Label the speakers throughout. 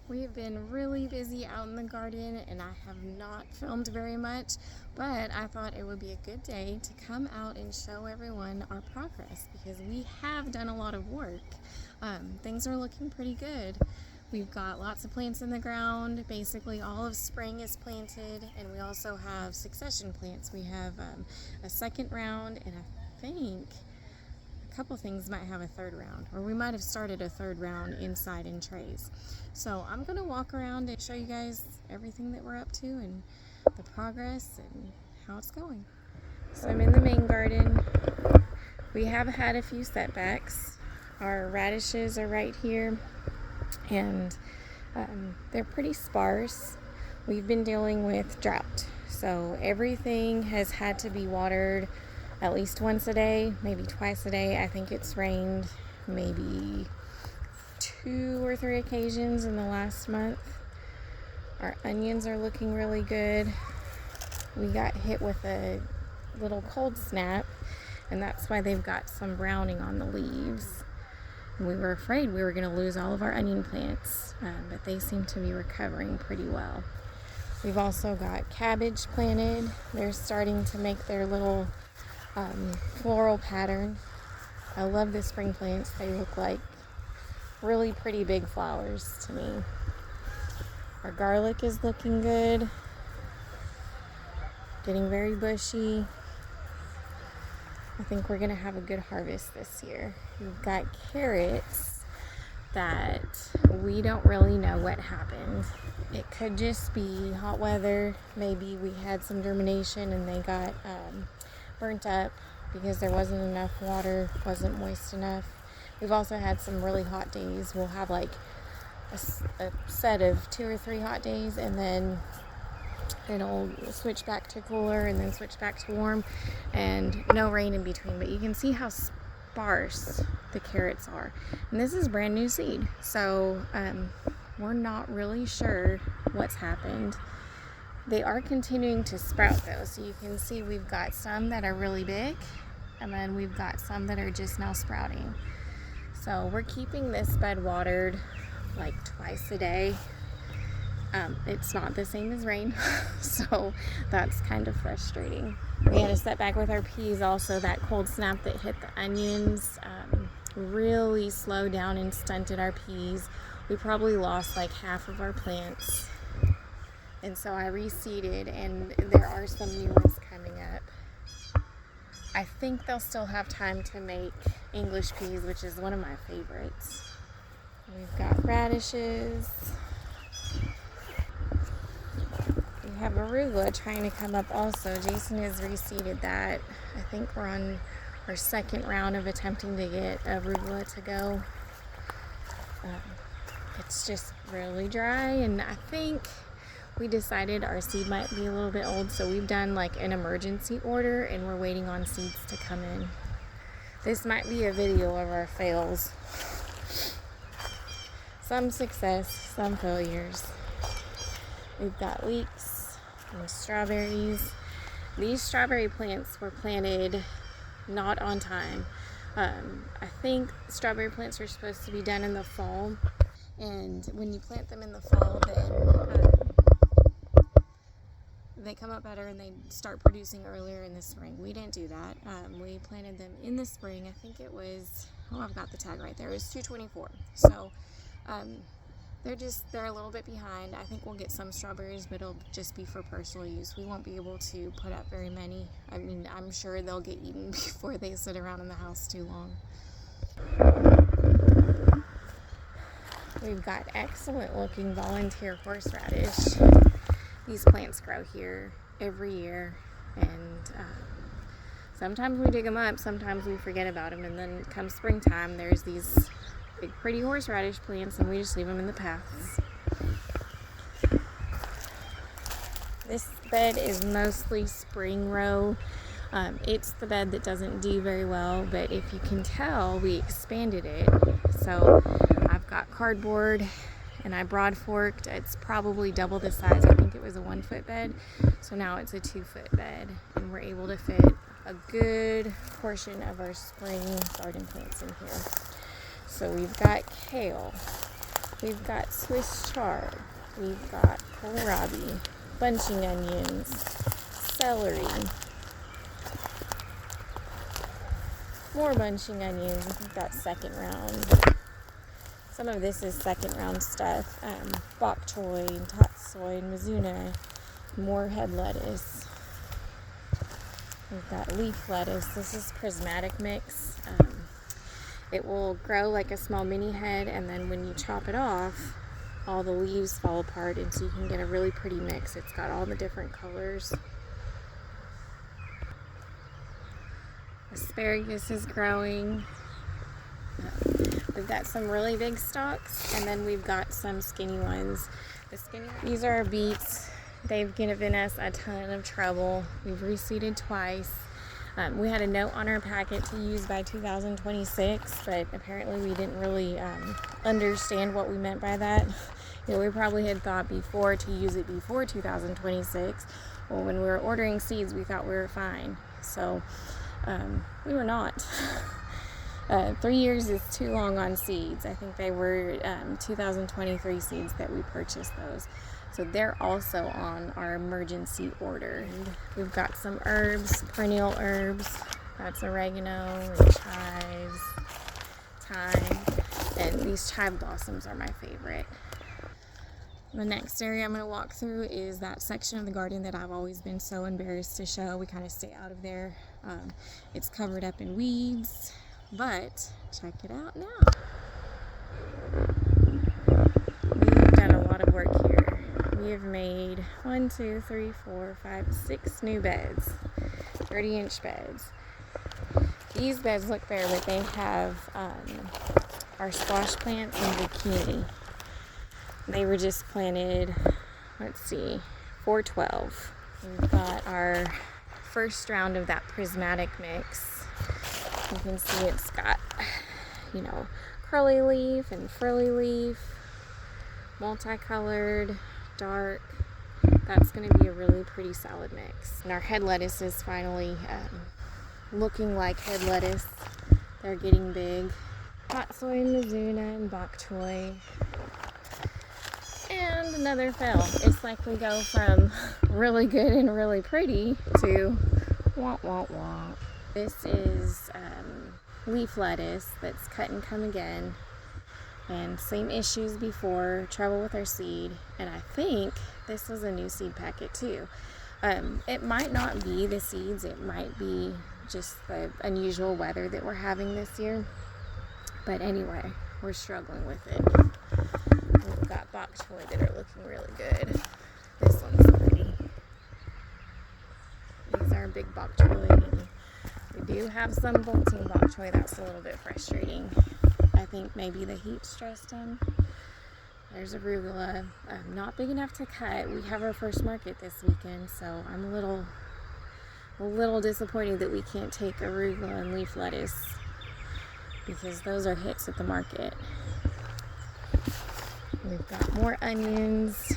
Speaker 1: We've been really busy out in the garden and I have not filmed very much, but I thought it would be a good day to come out and show everyone our progress because we have done a lot of work. Things are looking pretty good. We've got lots of plants in the ground. Basically all of spring is planted, and we also have succession plants. We have a second round, and I think a couple things might have a third round, or we might have started a third round inside in trays. So I'm gonna walk around and show you guys everything that we're up to and the progress and how it's going. So I'm in the main garden. We have had a few setbacks. Our radishes are right here, and they're pretty sparse. We've been dealing with drought, so everything has had to be watered at least once a day, maybe twice a day. I think it's rained maybe 2 or 3 occasions in the last month. Our onions are looking really good. We got hit with a little cold snap, and that's why they've got some browning on the leaves. And we were afraid we were going to lose all of our onion plants, but they seem to be recovering pretty well. We've also got cabbage planted. They're starting to make their little floral pattern. I love the spring plants. They look like really pretty big flowers to me. Our garlic is looking good, getting very bushy. I think we're gonna have a good harvest this year. We've got carrots that we don't really know what happened. It could just be hot weather. Maybe we had some germination and they got burnt up because there wasn't enough water, wasn't moist enough. We've also had some really hot days. We'll have like a set of 2 or 3 hot days, and then it'll switch back to cooler and then switch back to warm, and no rain in between. But you can see how sparse the carrots are, and this is brand new seed, so we're not really sure what's happened. They are continuing to sprout though, so you can see we've got some that are really big, and then we've got some that are just now sprouting. So we're keeping this bed watered like twice a day. It's not the same as rain, so that's kind of frustrating. We had a setback with our peas also. That cold snap that hit the onions really slowed down and stunted our peas. We probably lost like half of our plants, and so I reseeded, and there are some new ones coming up. I think they'll still have time to make English peas, which is one of my favorites. We've got radishes. We have arugula trying to come up also. Jason has reseeded that. I think we're on our second round of attempting to get arugula to go. It's just really dry, and I think we decided our seed might be a little bit old, so we've done like an emergency order and we're waiting on seeds to come in. This might be a video of our fails. Some success, some failures. We've got leeks and strawberries. These strawberry plants were planted not on time. I think strawberry plants are supposed to be done in the fall, and when you plant them in the fall, then they come up better and they start producing earlier in the spring. We didn't do that. We planted them in the spring. I think it was, I've got the tag right there. It was 224. So they're a little bit behind. I think we'll get some strawberries, but it'll just be for personal use. We won't be able to put up very many. I mean, I'm sure they'll get eaten before they sit around in the house too long. We've got excellent looking volunteer horseradish. These plants grow here every year, and sometimes we dig them up, sometimes we forget about them, and then come springtime there's these big pretty horseradish plants and we just leave them in the paths. This bed is mostly spring row. It's the bed that doesn't do very well, but if you can tell, we expanded it. So I've got cardboard and I broad forked. It's probably double the size. I think it was a 1-foot bed, so now it's a 2-foot bed, and we're able to fit a good portion of our spring garden plants in here. So we've got kale, We've got Swiss chard. We've got kohlrabi, bunching onions, celery, more bunching onions. We've got second round. Some of this is second round stuff. Bok choy, and tatsoi, and mizuna. More head lettuce. We've got leaf lettuce. This is prismatic mix. It will grow like a small mini head, and then when you chop it off, all the leaves fall apart, and so you can get a really pretty mix. It's got all the different colors. Asparagus is growing. We've got some really big stalks, and then we've got some skinny ones. These are our beets. They've given us a ton of trouble. We've reseeded twice. We had a note on our packet to use by 2026, but apparently we didn't really understand what we meant by that. We probably had thought before to use it before 2026. Well, when we were ordering seeds, we thought we were fine. So we were not. 3 years is too long on seeds. I think they were 2023 seeds that we purchased those. So they're also on our emergency order. We've got some herbs, perennial herbs. That's oregano and chives, thyme, and these chive blossoms are my favorite. The next area I'm going to walk through is that section of the garden that I've always been so embarrassed to show. We kind of stay out of there. It's covered up in weeds, but check it out now. We've done a lot of work here. We have made 1, 2, 3, 4, 5, 6 new beds, 30-inch beds. These beds look bare, but they have our squash plants and zucchini. They were just planted, let's see, 412. We've got our first round of that prismatic mix. You can see it's got, curly leaf and frilly leaf, multicolored, dark. That's going to be a really pretty salad mix. And our head lettuce is finally looking like head lettuce. They're getting big. Tatsoi and mizuna and bok choy. And another fill. It's like we go from really good and really pretty to wah wah wah. This is leaf lettuce that's cut and come again. And same issues before, trouble with our seed. And I think this was a new seed packet too. It might not be the seeds, it might be just the unusual weather that we're having this year. But anyway, we're struggling with it. We've got bok choy that are looking really good. This one's pretty. These are big bok choy. We do have some bolting bok choy. That's a little bit frustrating. I think maybe the heat stressed them. There's arugula. Not big enough to cut. We have our first market this weekend, so I'm a little disappointed that we can't take arugula and leaf lettuce because those are hits at the market. We've got more onions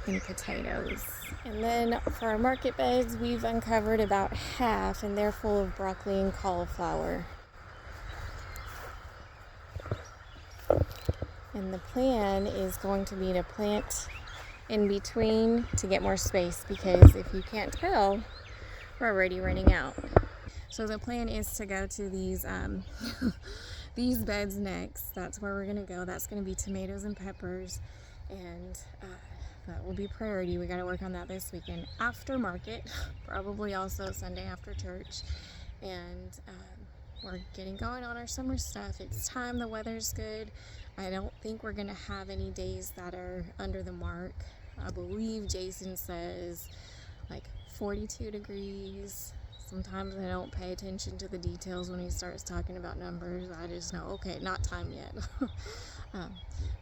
Speaker 1: and potatoes. And then for our market beds, we've uncovered about half, and they're full of broccoli and cauliflower. And the plan is going to be to plant in between to get more space, because if you can't tell, we're already running out. So the plan is to go to these these beds next. That's where we're going to go. That's going to be tomatoes and peppers, and that will be priority. We got to work on that this weekend after market, probably also Sunday after church. And we're getting going on our summer stuff. It's time. The weather's good. I don't think we're going to have any days that are under the mark. I believe Jason says like 42 degrees. Sometimes I don't pay attention to the details when he starts talking about numbers. I just know, okay, not time yet.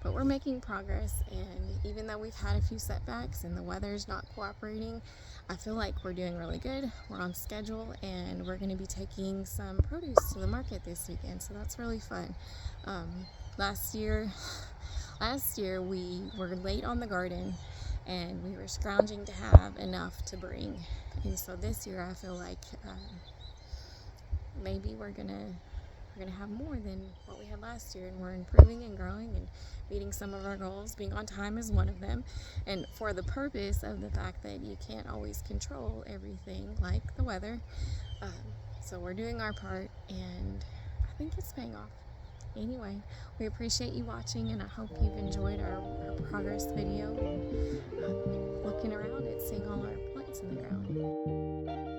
Speaker 1: But we're making progress, and even though we've had a few setbacks and the weather's not cooperating, I feel like we're doing really good. We're on schedule, and we're going to be taking some produce to the market this weekend, so that's really fun. Last year we were late on the garden, and we were scrounging to have enough to bring. And so this year I feel like maybe we're gonna we're gonna have more than what we had last year, and we're improving and growing and meeting some of our goals. Being on time is one of them, and for the purpose of the fact that you can't always control everything like the weather. Um, so we're doing our part, and I think it's paying off. Anyway, we appreciate you watching, and I hope you've enjoyed our progress video and looking around at seeing all our plants in the ground.